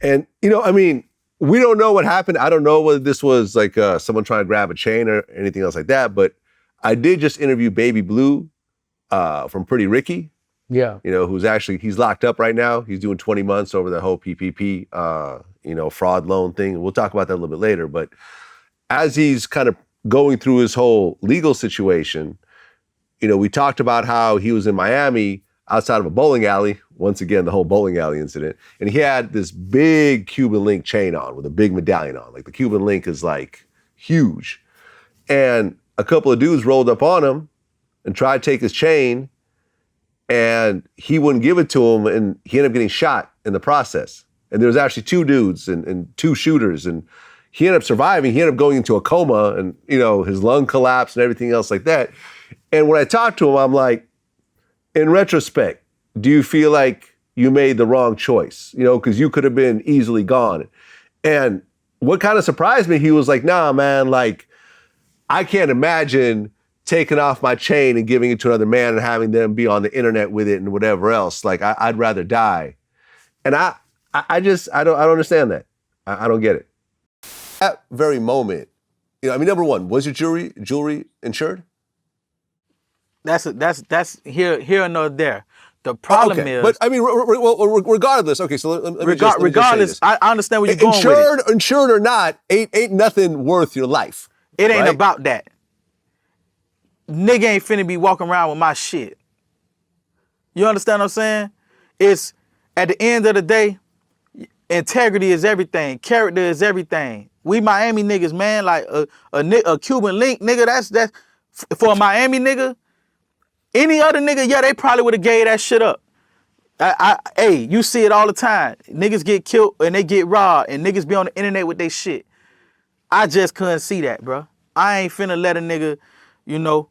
And, you know, I mean, we don't know what happened. I don't know whether this was like someone trying to grab a chain or anything else like that. But I did just interview Baby Blue from Pretty Ricky. Yeah. You know, he's locked up right now. He's doing 20 months over the whole PPP, fraud loan thing. We'll talk about that a little bit later. But as he's kind of going through his whole legal situation, you know, we talked about how he was in Miami outside of a bowling alley. Once again, the whole bowling alley incident. And he had this big Cuban link chain on with a big medallion on. Like the Cuban link is like huge. And a couple of dudes rolled up on him and tried to take his chain, and he wouldn't give it to him, and he ended up getting shot in the process. And there was actually two dudes and two shooters, and he ended up surviving. He ended up going into a coma, and, you know, his lung collapsed and everything else like that. And when I talked to him, I'm like, in retrospect, do you feel like you made the wrong choice? You know, because you could have been easily gone. And what kind of surprised me, he was like, nah, man, like, I can't imagine taking off my chain and giving it to another man and having them be on the internet with it and whatever else. Like, I'd rather die. And I don't understand that. I don't get it. That very moment, you know, I mean, number one, was your jewelry insured? That's here and not there. The problem is, but I mean, regardless. Okay, so let me regardless, I understand where you're going with it. Insured or not, ain't nothing worth your life. It ain't about that. Nigga ain't finna be walking around with my shit. You understand what I'm saying? It's at the end of the day, integrity is everything. Character is everything. We Miami niggas, man, like a Cuban link, nigga. That's for a Miami nigga. Any other nigga, yeah, they probably would have gave that shit up. Hey, you see it all the time. Niggas get killed and they get robbed, and niggas be on the internet with their shit. I just couldn't see that, bro. I ain't finna let a nigga, you know.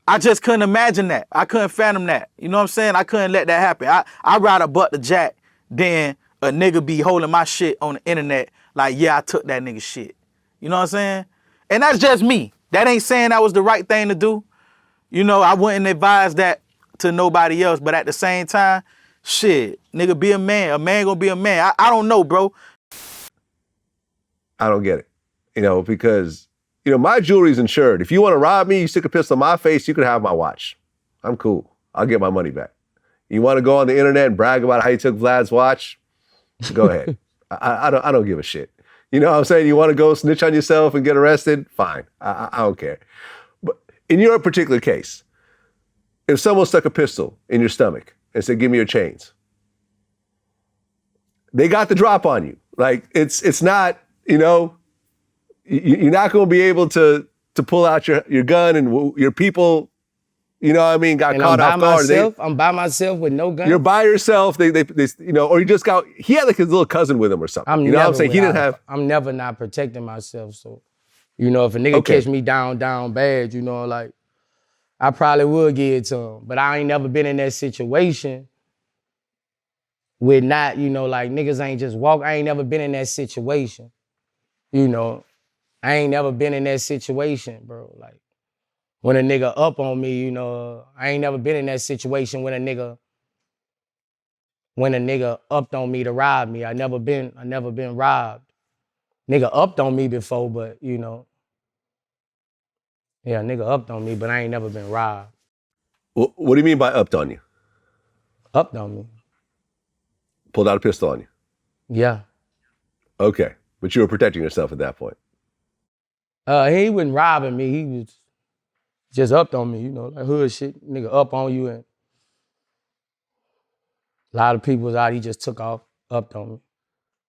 I just couldn't imagine that. I couldn't fathom that. You know what I'm saying? I couldn't let that happen. I'd rather butt the jack than a nigga be holding my shit on the internet like, yeah, I took that nigga shit. You know what I'm saying? And that's just me. That ain't saying that was the right thing to do. You know, I wouldn't advise that to nobody else, but at the same time, shit, nigga, be a man. A man gonna be a man. I don't know, bro. I don't get it. You know, because, you know, my jewelry's insured. If you want to rob me, you stick a pistol in my face, you can have my watch. I'm cool. I'll get my money back. You want to go on the internet and brag about how you took Vlad's watch? Go ahead. I don't give a shit. You know what I'm saying? You want to go snitch on yourself and get arrested? Fine. I don't care. But in your particular case, if someone stuck a pistol in your stomach and said, give me your chains, they got the drop on you. Like, it's not, you know, you're not going to be able to pull out your gun, and your people, you know what I mean, got caught off guard. I'm by myself with no gun. You're by yourself. They you know, or he had like his little cousin with him or something. You know what I'm saying? I'm never not protecting myself. So, you know, if a nigga catch me down bad, you know, like, I probably would give it to him. But I ain't never been in that situation with not, you know, like, niggas ain't just walk. I ain't never been in that situation. You know, I ain't never been in that situation, bro. Like, when a nigga up on me, you know, I ain't never been in that situation when a nigga upped on me to rob me. I never been robbed. Nigga upped on me before, but, you know, yeah, nigga upped on me, but I ain't never been robbed. What do you mean by upped on you? Upped on me. Pulled out a pistol on you? Yeah. Okay, but you were protecting yourself at that point. He wasn't robbing me. He was just upped on me, you know, like hood shit. Nigga up on you, and a lot of people was out, he just took off, upped on me.